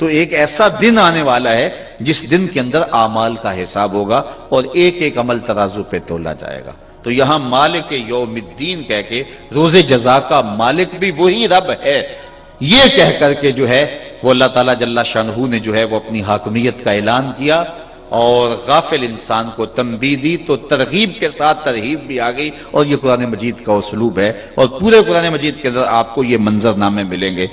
تو ایک ایسا دن آنے والا ہے جس دن کے اندر اعمال کا حساب ہوگا اور ایک ایک عمل ترازو پہ تولا جائے گا. تو یہاں مالک یوم الدین کہہ کے روز جزا کا مالک بھی وہی رب ہے یہ کہہ کر کے جو ہے وہ اللہ تعالیٰ جل شانہ نے جو ہے وہ اپنی حاکمیت کا اعلان کیا اور غافل انسان کو تنبیہ دی تو ترغیب کے ساتھ ترہیب بھی آ گئی. اور یہ قرآن مجید کا اسلوب ہے اور پورے قرآن مجید کے اندر آپ کو یہ منظر نامے ملیں گے.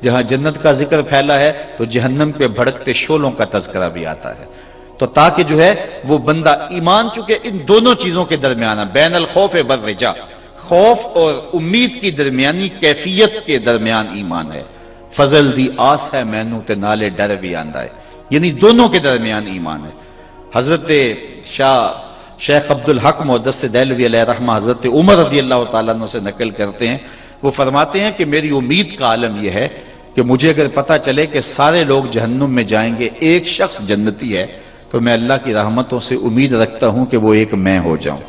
جہاں جنت کا ذکر پھیلا ہے تو جہنم پہ بھڑکتے شعلوں کا تذکرہ بھی آتا ہے. تو تاکہ جو ہے وہ بندہ ایمان چکے ان دونوں چیزوں کے درمیان بین الخوف والرجا خوف اور امید کی درمیانی کیفیت کے درمیان ایمان ہے. فضل دی آس ہے مینوں تے نالے ڈر بھی آندا ہے یعنی دونوں کے درمیان ایمان ہے. حضرت شیخ عبدالحق محدث دہلوی علیہ رحمہ حضرت عمر رضی اللہ تعالیٰ عنہ سے نقل کرتے ہیں وہ فرماتے ہیں کہ میری امید کا عالم یہ ہے کہ مجھے اگر پتہ چلے کہ سارے لوگ جہنم میں جائیں گے ایک شخص جنتی ہے تو میں اللہ کی رحمتوں سے امید رکھتا ہوں کہ وہ ایک میں ہو جاؤں.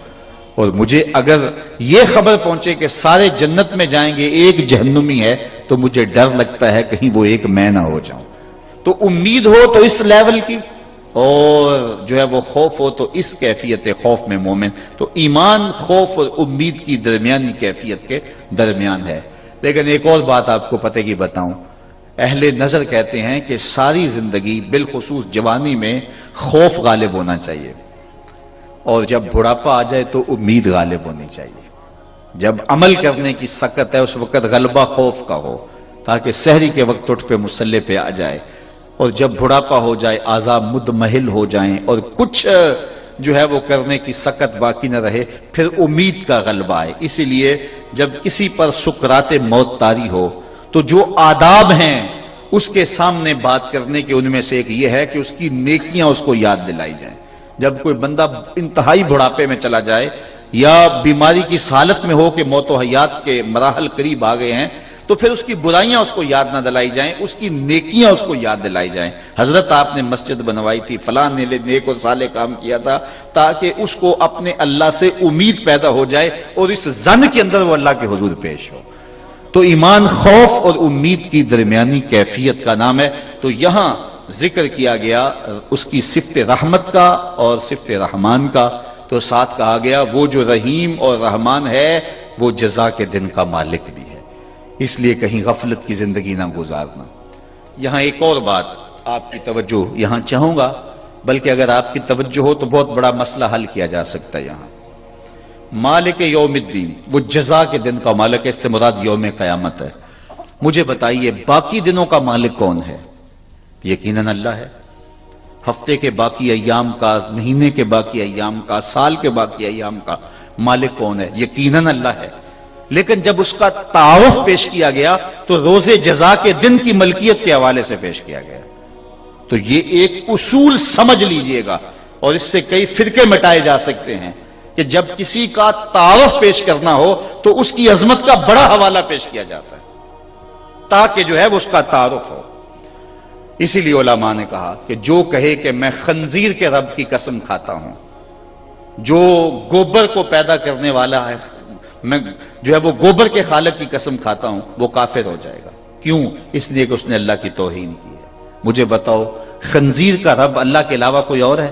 اور مجھے اگر یہ خبر پہنچے کہ سارے جنت میں جائیں گے ایک جہنمی ہے تو مجھے ڈر لگتا ہے کہیں وہ ایک میں نہ ہو جاؤں. تو امید ہو تو اس لیول کی اور جو ہے وہ خوف ہو تو اس کیفیت خوف میں مومن. تو ایمان خوف اور امید کی درمیانی کیفیت کے درمیان ہے. لیکن ایک اور بات آپ کو پتہ کی بتاؤں اہل نظر کہتے ہیں کہ ساری زندگی بالخصوص جوانی میں خوف غالب ہونا چاہیے اور جب بڑھاپا آ جائے تو امید غالب ہونی چاہیے. جب عمل کرنے کی سکت ہے اس وقت غلبہ خوف کا ہو تاکہ سحری کے وقت اٹھ پہ مصلی پہ آ جائے اور جب بڑھاپا ہو جائے اعضاء مدمحل ہو جائیں اور کچھ جو ہے وہ کرنے کی سکت باقی نہ رہے پھر امید کا غلبہ آئے. اسی لیے جب کسی پر سکرات موت طاری ہو تو جو آداب ہیں اس کے سامنے بات کرنے کے ان میں سے ایک یہ ہے کہ اس کی نیکیاں اس کو یاد دلائی جائیں. جب کوئی بندہ انتہائی بڑھاپے میں چلا جائے یا بیماری کی حالت میں ہو کہ موت و حیات کے مراحل قریب آ گئے ہیں تو پھر اس کی برائیاں اس کو یاد نہ دلائی جائیں اس کی نیکیاں اس کو یاد دلائی جائیں. حضرت آپ نے مسجد بنوائی تھی فلاں نے نیک و صالح کام کیا تھا تاکہ اس کو اپنے اللہ سے امید پیدا ہو جائے اور اس ظن کے اندر وہ اللہ کے حضور پیش ہو. تو ایمان خوف اور امید کی درمیانی کیفیت کا نام ہے. تو یہاں ذکر کیا گیا اس کی صفت رحمت کا اور صفت رحمان کا تو ساتھ کہا گیا وہ جو رحیم اور رحمان ہے وہ جزا کے دن کا مالک بھی ہے اس لیے کہیں غفلت کی زندگی نہ گزارنا. یہاں ایک اور بات آپ کی توجہ یہاں چاہوں گا بلکہ اگر آپ کی توجہ ہو تو بہت بڑا مسئلہ حل کیا جا سکتا ہے. یہاں مالک یوم الدین وہ جزا کے دن کا مالک ہے اس سے مراد یوم قیامت ہے. مجھے بتائیے باقی دنوں کا مالک کون ہے؟ یقیناً اللہ ہے. ہفتے کے باقی ایام کا مہینے کے باقی ایام کا سال کے باقی ایام کا مالک کون ہے؟ یقیناً اللہ ہے. لیکن جب اس کا تعارف پیش کیا گیا تو روز جزا کے دن کی ملکیت کے حوالے سے پیش کیا گیا. تو یہ ایک اصول سمجھ لیجئے گا اور اس سے کئی فرقے مٹائے جا سکتے ہیں کہ جب کسی کا تعارف پیش کرنا ہو تو اس کی عظمت کا بڑا حوالہ پیش کیا جاتا ہے تاکہ جو ہے وہ اس کا تعارف ہو. اسی لیے علماء نے کہا کہ جو کہے کہ میں خنزیر کے رب کی قسم کھاتا ہوں جو گوبر کو پیدا کرنے والا ہے میں جو ہے وہ گوبر کے خالق کی قسم کھاتا ہوں وہ کافر ہو جائے گا. کیوں؟ اس لیے کہ اس نے اللہ کی توہین کی ہے. مجھے بتاؤ خنزیر کا رب اللہ کے علاوہ کوئی اور ہے؟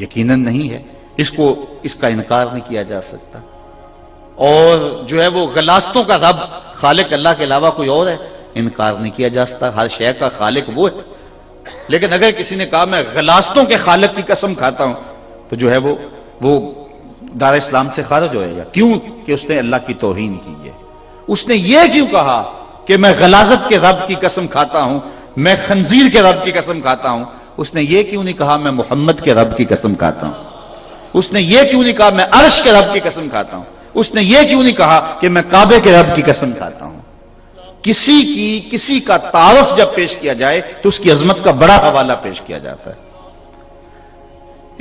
یقیناً نہیں ہے. اس کا انکار نہیں کیا جا سکتا. اور جو ہے وہ غلاستوں کا رب خالق اللہ کے علاوہ کوئی اور ہے؟ انکار نہیں کیا جا سکتا. ہر شے کا خالق وہ ہے. لیکن اگر کسی نے کہا میں غلاستوں کے خالق کی قسم کھاتا ہوں تو جو ہے وہ دار اسلام سے خارج ہوئے گا. کیوں؟ کہ اس نے اللہ کی توہین کی ہے. اس نے یہ کیوں کہا کہ میں غلاظت کے رب کی قسم کھاتا ہوں میں خنزیر کے رب کی قسم کھاتا ہوں؟ اس نے یہ کیوں نہیں کہا میں محمد کے رب کی قسم کھاتا ہوں؟ اس نے یہ کیوں نہیں کہا میں عرش کے رب کی قسم کھاتا ہوں؟ اس نے یہ کیوں نہیں کہا کہ میں کعبے کے رب کی قسم کھاتا ہوں؟ کسی کا تعارف جب پیش کیا جائے تو اس کی عظمت کا بڑا حوالہ پیش کیا جاتا ہے.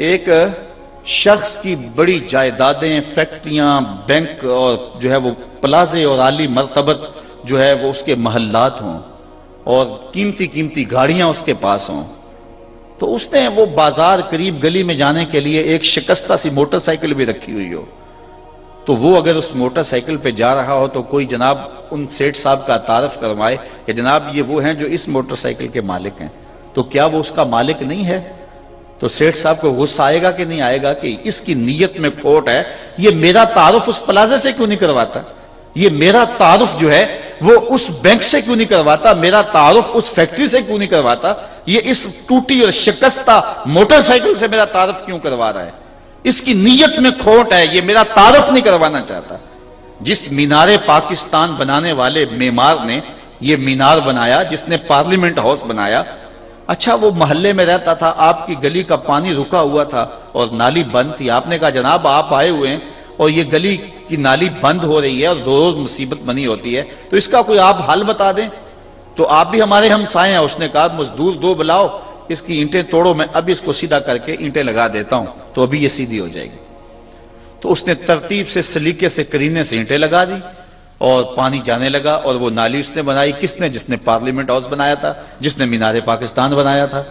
ایک شخص کی بڑی جائیدادیں فیکٹریاں بینک اور جو ہے وہ پلازے اور عالی مرتبت جو ہے وہ اس کے محلات ہوں اور قیمتی گاڑیاں اس کے پاس ہوں تو اس نے وہ بازار قریب گلی میں جانے کے لیے ایک شکستہ سی موٹر سائیکل بھی رکھی ہوئی ہو تو وہ اگر اس موٹر سائیکل پہ جا رہا ہو تو کوئی جناب ان سیٹھ صاحب کا تعارف کروائے کہ جناب یہ وہ ہیں جو اس موٹر سائیکل کے مالک ہیں، تو کیا وہ اس کا مالک نہیں ہے؟ تو سیٹھ صاحب کو غصہ آئے گا کہ نہیں آئے گا کہ اس کی نیت میں کھوٹ ہے، یہ میرا تعارف اس پلازے سے کیوں نہیں کرواتا، یہ میرا تعارف جو ہے وہ اس بینک سے کیوں نہیں کرواتا، میرا تعارف اس فیکٹری سے کیوں نہیں کرواتا، یہ اس ٹوٹی اور شکستہ موٹر سائیکل سے میرا تعارف کیوں کروا رہا ہے؟ اس کی نیت میں کھوٹ ہے، یہ میرا تعارف نہیں کروانا چاہتا۔ جس مینار پاکستان بنانے والے معمار نے یہ مینار بنایا، جس نے پارلیمنٹ ہاؤس بنایا، اچھا وہ محلے میں رہتا تھا، آپ کی گلی کا پانی رکا ہوا تھا اور نالی بند تھی، آپ نے کہا جناب آپ آئے ہوئے ہیں اور یہ گلی کی نالی بند ہو رہی ہے اور روز مصیبت بنی ہوتی ہے، تو اس کا کوئی آپ حل بتا دیں، تو آپ بھی ہمارے ہمسائے ہیں۔ اس نے کہا مزدور دو بلاؤ، اس کی اینٹیں توڑو، میں اب اس کو سیدھا کر کے اینٹیں لگا دیتا ہوں تو ابھی یہ سیدھی ہو جائے گی۔ تو اس نے ترتیب سے سلیقے سے کرینے سے اینٹیں لگا دی اور پانی جانے لگا، اور وہ نالی اس نے بنائی، کس نے؟ جس نے پارلیمنٹ ہاؤس بنایا تھا، جس نے مینار پاکستان بنایا تھا۔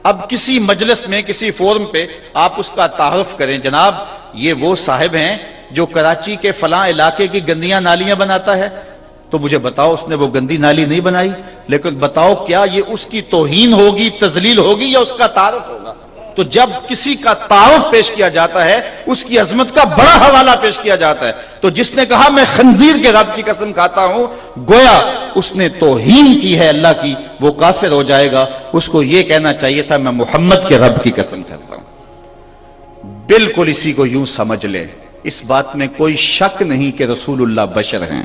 اب کسی مجلس میں کسی فورم پہ آپ اس کا تعارف کریں، جناب یہ وہ صاحب ہیں جو کراچی کے فلاں علاقے کی گندیاں نالیاں بناتا ہے، تو مجھے بتاؤ اس نے وہ گندی نالی نہیں بنائی، لیکن بتاؤ کیا یہ اس کی توہین ہوگی، تذلیل ہوگی، یا اس کا تعارف ہوگا؟ تو جب کسی کا تعارف پیش کیا جاتا ہے اس کی عظمت کا بڑا حوالہ پیش کیا جاتا ہے۔ تو جس نے کہا میں خنزیر کے رب کی قسم کھاتا ہوں، گویا اس نے توہین کی ہے اللہ کی، وہ کافر ہو جائے گا۔ اس کو یہ کہنا چاہیے تھا میں محمد کے رب کی قسم کھاتا ہوں۔ بالکل اسی کو یوں سمجھ لے، اس بات میں کوئی شک نہیں کہ رسول اللہ بشر ہیں،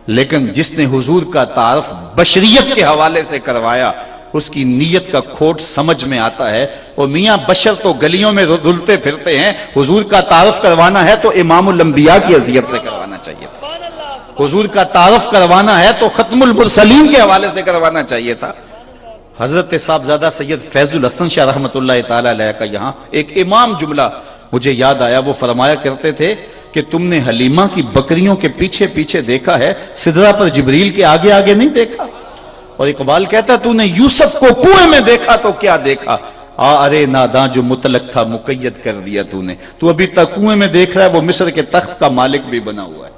لیکن جس نے حضور کا تعارف بشریت کے حوالے سے کروایا اس کی نیت کا کھوٹ سمجھ میں آتا ہے۔ اور میاں بشر تو گلیوں میں دھلتے پھرتے ہیں، حضور کا تعارف کروانا ہے تو امام الانبیاء کی اذیت سے کروانا چاہیے تھا، حضور کا تعارف کروانا ہے تو ختم المرسلین کے حوالے سے کروانا چاہیے تھا۔ حضرت صاحبزادہ سید فیض الحسن شاہ رحمۃ اللہ تعالی علیہ کا یہاں ایک امام جملہ مجھے یاد آیا، وہ فرمایا کرتے تھے کہ تم نے حلیمہ کی بکریوں کے پیچھے پیچھے دیکھا ہے، سدرہ پر جبریل کے آگے آگے نہیں دیکھا۔ اور اقبال کہتا تو نے یوسف کو کنویں میں دیکھا تو کیا دیکھا، ارے ناداں جو مطلق تھا مقید کر دیا تو نے، تو ابھی تک کنویں میں دیکھ رہا ہے، وہ مصر کے تخت کا مالک بھی بنا ہوا ہے۔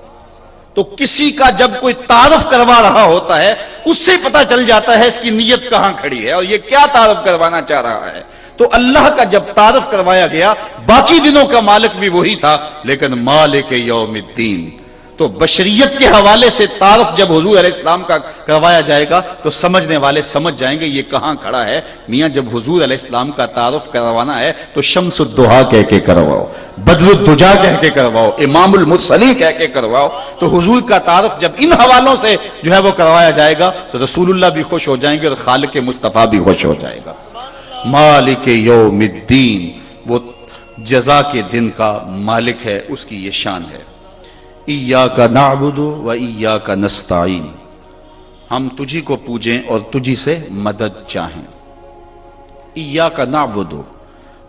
تو کسی کا جب کوئی تعارف کروا رہا ہوتا ہے اس سے پتہ چل جاتا ہے اس کی نیت کہاں کھڑی ہے اور یہ کیا تعارف کروانا چاہ رہا ہے۔ تو اللہ کا جب تعارف کروایا گیا، باقی دنوں کا مالک بھی وہی تھا، لیکن مالک یوم الدین۔ تو بشریت کے حوالے سے تعارف جب حضور علیہ السلام کا کروایا جائے گا تو سمجھنے والے سمجھ جائیں گے یہ کہاں کھڑا ہے۔ میاں جب حضور علیہ السلام کا تعارف کروانا ہے تو شمس الضحیٰ کہہ کے کرواؤ، بدر الدجا کہہ کے کرواؤ، امام المرسلین کہہ کے کرواؤ۔ تو حضور کا تعارف جب ان حوالوں سے جو ہے وہ کروایا جائے گا تو رسول اللہ بھی خوش ہو جائیں گے اور خالق مصطفیٰ بھی خوش ہو جائے گا۔ مالک یوم الدین، وہ جزا کے دن کا مالک ہے، اس کی یہ شان ہے۔ ایاک نعبد و ایاک نستعین، ہم تجھی کو پوجیں اور تجھی سے مدد چاہیں۔ ایاک نعبد،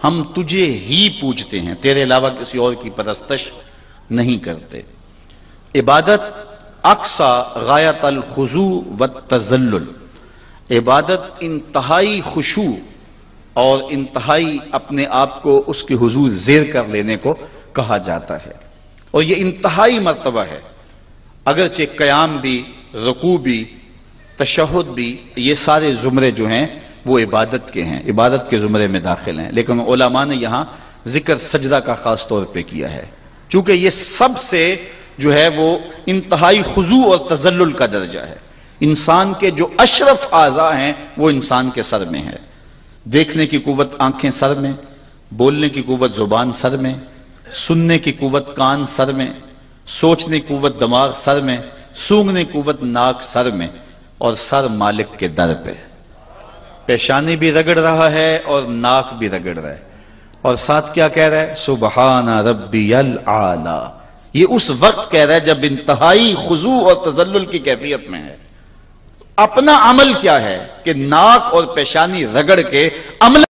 ہم تجھے ہی پوجتے ہیں، تیرے علاوہ کسی اور کی پرستش نہیں کرتے۔ عبادت اقصی غایت الخضوع والتذلل، عبادت انتہائی خشوع اور انتہائی اپنے آپ کو اس کے حضور زیر کر لینے کو کہا جاتا ہے، اور یہ انتہائی مرتبہ ہے۔ اگرچہ قیام بھی، رکوع بھی، تشہد بھی، یہ سارے زمرے جو ہیں وہ عبادت کے ہیں، عبادت کے زمرے میں داخل ہیں، لیکن علماء نے یہاں ذکر سجدہ کا خاص طور پہ کیا ہے، چونکہ یہ سب سے جو ہے وہ انتہائی خضوع اور تذلل کا درجہ ہے۔ انسان کے جو اشرف اعضاء ہیں وہ انسان کے سر میں ہے، دیکھنے کی قوت آنکھیں سر میں، بولنے کی قوت زبان سر میں، سننے کی قوت کان سر میں، سوچنے کی قوت دماغ سر میں، سونگنے کی قوت ناک سر میں، اور سر مالک کے در پہ، پیشانی بھی رگڑ رہا ہے اور ناک بھی رگڑ رہا ہے، اور ساتھ کیا کہہ رہا ہے؟ سبحان ربی العالی۔ یہ اس وقت کہہ رہا ہے جب انتہائی خضوع اور تذلل کی کیفیت میں ہے۔ اپنا عمل کیا ہے کہ ناک اور پیشانی رگڑ کے عمل